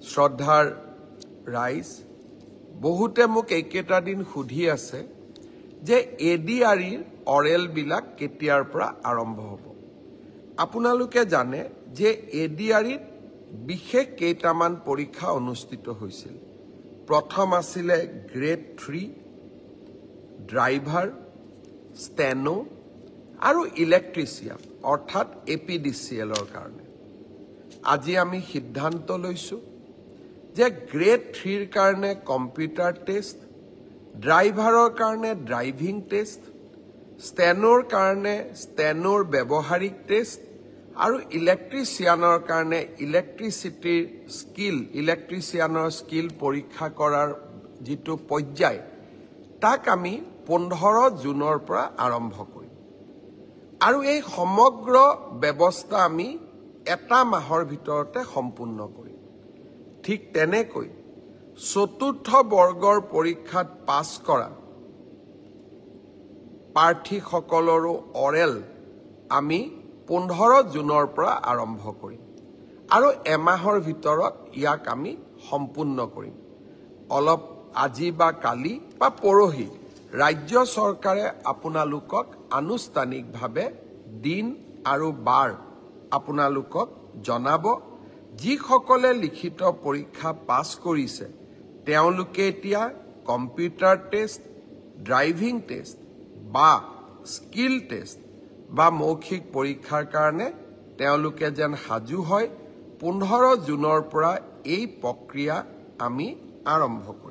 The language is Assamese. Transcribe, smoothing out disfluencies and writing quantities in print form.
শ্ৰদ্ধাৰ ৰাইজ বহুতে মোক এইকেইটা দিন সুধি আছে যে এডিআৰইৰ অৰেল বিলাক কেতিয়াৰ পৰা আৰম্ভ হ'ব। আপোনালোকে জানে যে এডিআৰইত বিশেষ কেইটামান পৰীক্ষা অনুষ্ঠিত হৈছিল। প্ৰথম আছিলে গ্ৰেড 3 ড্ৰাইভাৰ, ষ্টেনো আৰু ইলেক্ট্ৰিচিয়ান অৰ্থাৎ এপিডিচিএলৰ কাৰণে। আজি আমি সিদ্ধান্ত লৈছো যে গ্ৰেড 3ৰ কাৰণে কম্পিউটাৰ টেষ্ট, ড্ৰাইভাৰৰ কাৰণে ড্ৰাইভিং টেষ্ট, ষ্টেনোৰ কাৰণে ষ্টেনোৰ ব্যৱহাৰিক টেষ্ট আৰু ইলেক্ট্ৰিচিয়ানৰ কাৰণে ইলেক্ট্ৰিচিয়ানৰ স্কিল পৰীক্ষা কৰাৰ যিটো পৰ্যায় তাক আমি 15 জুনৰ পৰা আৰম্ভ কৰিম। আৰু এই সমগ্ৰ ব্যৱস্থা আমি এটা মাহৰ ভিতৰতে সম্পূৰ্ণ কৰিম। ঠিক তেনেকৈ চতুৰ্থ বৰ্গৰ পৰীক্ষাত পাছ কৰা প্ৰাৰ্থীসকলৰো অৰেল আমি 15 জুনৰ পৰা আৰম্ভ কৰিম আৰু এমাহৰ ভিতৰত ইয়াক আমি সম্পূৰ্ণ কৰিম। অলপ আজি বা কালি বা পৰহি ৰাজ্য চৰকাৰে আপোনালোকক আনুষ্ঠানিকভাৱে দিন আৰু বাৰ আপোনালোকক জনাব। যিসকলে লিখিত পৰীক্ষা পাছ কৰিছে তেওঁলোকে এতিয়া কম্পিউটাৰ টেষ্ট, ড্ৰাইভিং টেষ্ট বা স্কিল টেষ্ট বা মৌখিক পৰীক্ষাৰ কাৰণে তেওঁলোকে যেন সাজু হয়। 15 জুনৰ পৰা এই প্ৰক্ৰিয়া আমি আৰম্ভ কৰিম।